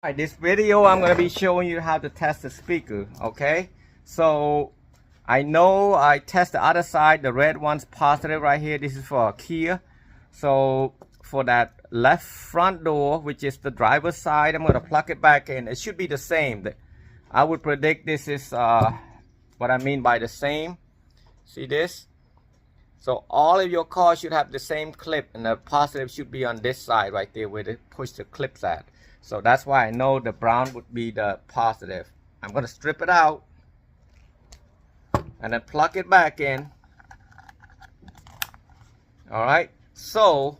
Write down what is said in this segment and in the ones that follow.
Alright, this video I'm going to be showing you how to test the speaker, okay? So I know I test the other side, the red one's positive right here. This is for a Kia. So for that left front door, which is the driver's side, I'm going to plug it back in. It should be the same. I would predict this is what I mean by the same. See this? So all of your cars should have the same clip, and the positive should be on this side right there where they push the clips at. So that's why I know the brown would be the positive. I'm going to strip it out and then plug it back in. Alright, so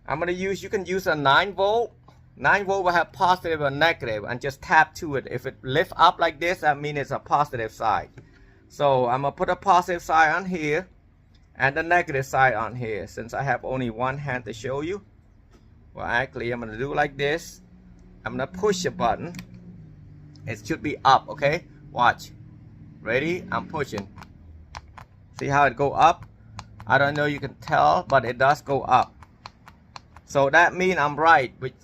I'm going to use, you can use a 9 volt. 9 volt will have positive or negative, and just tap to it. If it lifts up like this, that means it's a positive side. So I'm going to put a positive side on here and the negative side on here, since I have only one hand to show you. Well, actually, I'm going to do like this. I'm going to push a button. It should be up, okay? Watch. Ready? I'm pushing. See how it go up? I don't know you can tell, but it does go up. So that means I'm right. Which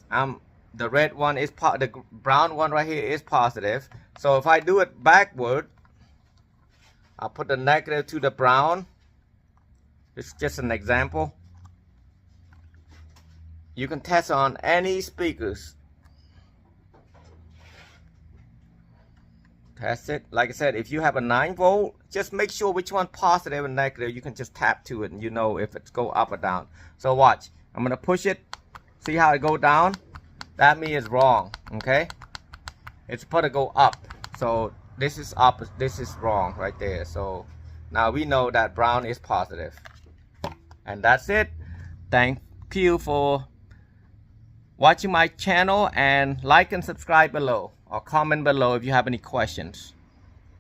the red one is the brown one right here is positive. So if I do it backward, I'll put the negative to the brown. It's just an example. You can test on any speakers. Test it. Like I said, if you have a 9 volt, just make sure which one positive and negative. You can just tap to it and you know if it's go up or down. So watch. I'm going to push it. See how it go down? That means it's wrong. Okay? It's supposed to go up. So this is up. This is wrong right there. So now we know that brown is positive. And that's it. Thank you for watching my channel, and like and subscribe below or comment below if you have any questions.